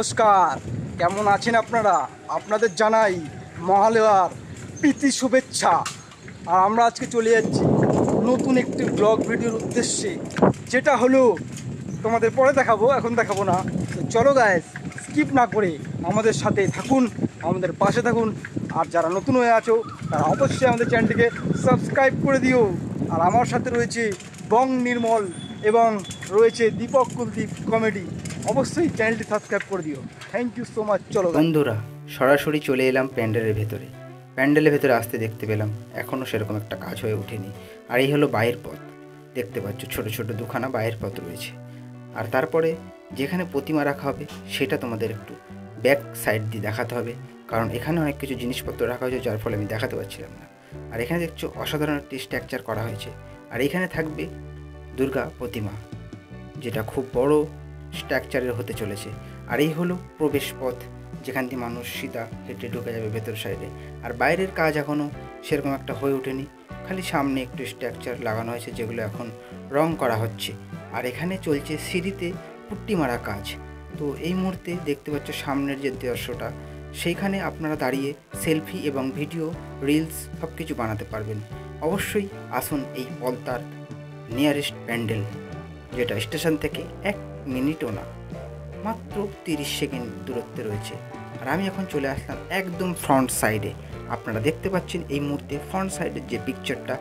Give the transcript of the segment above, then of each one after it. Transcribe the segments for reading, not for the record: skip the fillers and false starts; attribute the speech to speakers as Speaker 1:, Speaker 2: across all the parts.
Speaker 1: নমস্কার, কেমন আছেন আপনারা? আপনাদের জানাই মহালয়ার প্রীতি শুভেচ্ছা। আর আমরা আজকে চলে যাচ্ছি নতুন একটি ব্লগ ভিডিওর উদ্দেশ্যে, যেটা হলো তোমাদের পরে দেখাবো, এখন দেখাবো না। তো চলো গাইস, স্কিপ না করে আমাদের সাথে থাকুন, আমাদের পাশে থাকুন। আর যারা নতুন হয়ে আছো তারা অবশ্যই আমাদের চ্যানেলটিকে সাবস্ক্রাইব করে দিও। আর আমার সাথে রয়েছে বং নির্মল এবং রয়েছে দীপক কুলদীপ কমেডি। অবশ্যই চ্যানেলটি সাবস্ক্রাইব করে দিও। Thank you so much. চলো
Speaker 2: বন্ধুরা, সরাসরি চলে এলাম প্যান্ডেলের ভেতরে। প্যান্ডেলের ভেতরে আসতে দেখতে পেলাম এখনও সেরকম একটা কাজ হয়ে ওঠেনি। আর এই হলো বাইরের পথ, দেখতে পাচ্ছ ছোট ছোট দুখানা বাইরের পথ রয়েছে। আর তারপরে যেখানে প্রতিমা রাখা হবে সেটা তোমাদের একটু ব্যাক সাইড দিয়ে দেখাতে হবে, কারণ এখানে অনেক কিছু জিনিসপত্র রাখা হয়েছে, যার ফলে আমি দেখাতে পারছিলাম না। আর এখানে দেখছো অসাধারণ একটি স্ট্রাকচার করা হয়েছে। আর এখানে থাকবে দুর্গা প্রতিমা, যেটা খুব বড় স্ট্রাকচারের হতে চলেছে। আর এই হলো প্রবেশ পথ, যেখান দিয়ে মানুষ সিধা হেঁটে ঢুকে যাবে ভেতর সাইডে। আর বাইরের কাজ এখনও সেরকম একটা হয়ে ওঠেনি, খালি সামনে একটু স্ট্রাকচার লাগানো হয়েছে, যেগুলো এখন রং করা হচ্ছে। আর এখানে চলছে সিঁড়িতে পুট্টি মারা কাজ। তো এই মুহূর্তে দেখতে পাচ্ছ সামনের যে দৃশ্যটা, সেইখানে আপনারা দাঁড়িয়ে সেলফি এবং ভিডিও, রিলস সব কিছু বানাতে পারবেন। অবশ্যই আসুন এই পলতার নিয়ারেস্ট প্যান্ডেল, যেটা স্টেশন থেকে 1 মিনিটও না, মাত্র 30 সেকেন্ড দূরত্বে রয়েছে। আর আমি এখন চলে আসলাম একদম ফ্রন্ট সাইডে। আপনারা দেখতে পাচ্ছেন এই মুহূর্তে ফ্রন্ট সাইডের যে পিকচারটা।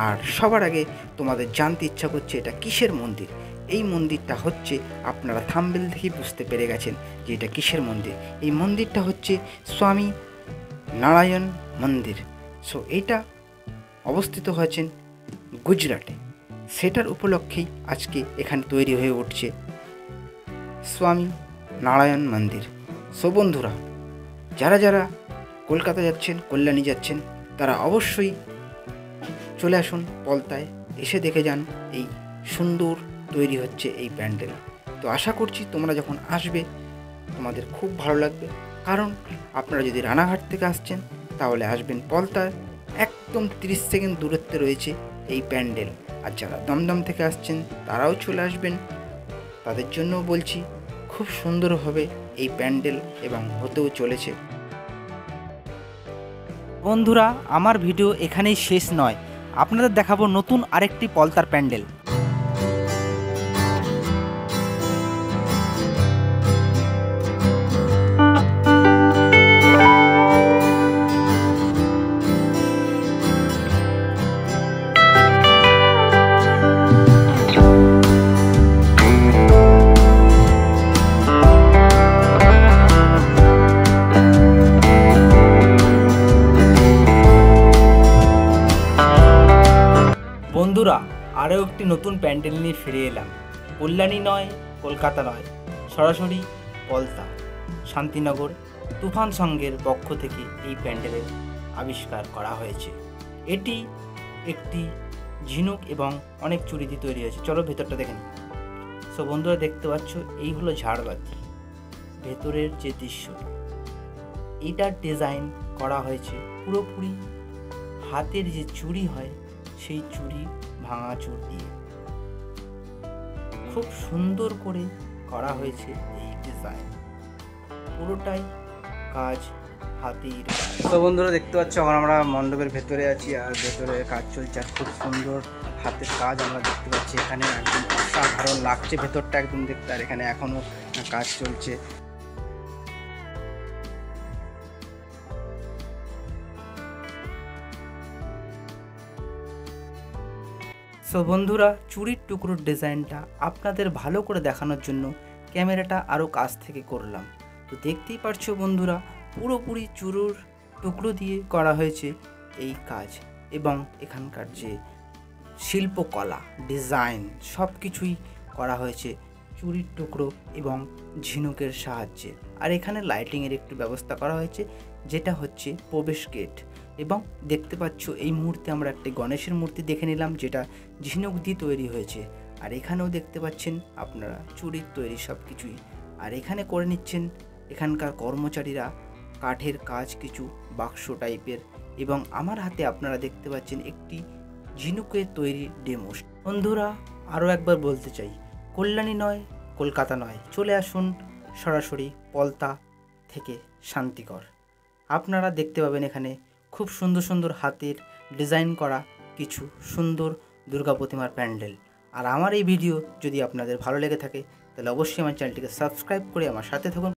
Speaker 2: আর সবার আগে তোমাদের জানতে ইচ্ছা করছে এটা কিসের মন্দির। এই মন্দিরটা হচ্ছে, আপনারা থাম্বনেল দেখেই বুঝতে পেরে গেছেন যে এটা কিসের মন্দির। এই মন্দিরটা হচ্ছে স্বামী নারায়ণ মন্দির। সো এইটা অবস্থিত হয়েছেন গুজরাটে। সেটার উপলক্ষেই আজকে এখানে তৈরি হয়ে উঠছে স্বামী নারায়ণ মন্দির। সো বন্ধুরা, যারা যারা কলকাতা যাচ্ছেন, কল্যাণী যাচ্ছেন, তারা অবশ্যই চলে আসুন পলতায়, এসে দেখে যান এই সুন্দর তৈরি হচ্ছে এই প্যান্ডেল। তো আশা করছি তোমরা যখন আসবে তোমাদের খুব ভালো লাগবে, কারণ আপনারা যদি রানাঘাট থেকে আসছেন তাহলে আসবেন পলতায়, একদম 30 সেকেন্ড দূরত্বে রয়েছে এই প্যান্ডেল। আর যারা দমদম থেকে আসছেন তারাও চলে আসবেন, তাদের জন্য বলছি খুব সুন্দর হবে এই প্যান্ডেল এবং হতেও চলেছে।
Speaker 3: বন্ধুরা, আমার ভিডিও এখানেই শেষ নয়, আপনাদের দেখাবো নতুন আরেকটি পলতার প্যান্ডেল। বন্ধুরা, আরও একটি নতুন প্যান্ডেল নিয়ে ফিরে এলাম। কল্যাণী নয়, কলকাতা নয়, সরাসরি পলতা, শান্তিনগর তুফান সংঘের পক্ষ থেকে এই প্যান্ডেলের আবিষ্কার করা হয়েছে। এটি একটি ঝিনুক এবং অনেক চুড়ি দিয়ে তৈরি হয়েছে। চলো ভেতরটা দেখে নিই। সো বন্ধুরা, দেখতে পাচ্ছ এই হলো ঝাড়বাতি, ভেতরের যে দৃশ্যটা, এটার ডিজাইন করা হয়েছে পুরোপুরি হাতের যে চুড়ি হয় সেই চুড়ি ভাঙাচুর দিয়ে খুব সুন্দর করে করা হয়েছে এই ডিজাইন, পুরোটাই কাজ হাতির।
Speaker 1: তো বন্ধুরা, দেখতে পাচ্ছ এখন আমরা মণ্ডপের ভেতরে আছি, আর ভেতরে কাজ চলছে। আর খুব সুন্দর হাতের কাজ আমরা দেখতে পাচ্ছি এখানে, একদম অসাধারণ লাগছে ভেতরটা একদম দেখতে। আর এখানে এখনও কাজ চলছে।
Speaker 3: সো বন্ধুরা, চুড়ির টুকরোর ডিজাইনটা আপনাদের ভালো করে দেখানোর জন্য ক্যামেরাটা আরও কাছ থেকে করলাম। তো দেখতেই পারছো বন্ধুরা, পুরোপুরি চুড়োর টুকরো দিয়ে করা হয়েছে এই কাজ, এবং এখানকার যে শিল্পকলা, ডিজাইন সব কিছুই করা হয়েছে চুড়ির টুকরো এবং ঝিনুকের সাহায্যে। আর এখানে লাইটিংয়ের একটু ব্যবস্থা করা হয়েছে, যেটা হচ্ছে প্রবেশ গেট। এবং দেখতে পাচ্ছ এই মুহূর্তে আমরা একটি গণেশের মূর্তি দেখে নিলাম, যেটা ঝিনুক দিয়ে তৈরি হয়েছে। আর এখানেও দেখতে পাচ্ছেন আপনারা চুড়ির তৈরি সব কিছুই। আর এখানে করে নিচ্ছেন এখানকার কর্মচারীরা কাঠের কাজ, কিছু বাক্স টাইপের। এবং আমার হাতে আপনারা দেখতে পাচ্ছেন একটি ঝিনুকের তৈরি ডেমো। বন্ধুরা, আরও একবার বলতে চাই, কল্যাণী নয়, কলকাতা নয়, চলে আসুন সরাসরি পলতা থেকে শান্তিকর। আপনারা দেখতে পাবেন এখানে খুব সুন্দর সুন্দর হাতের ডিজাইন করা কিছু সুন্দর দুর্গা প্রতিমার প্যান্ডেল। আর আমার এই ভিডিও যদি আপনাদের ভালো লেগে থাকে তাহলে অবশ্যই আমার চ্যানেলটিকে সাবস্ক্রাইব করে আমার সাথে থাকুন।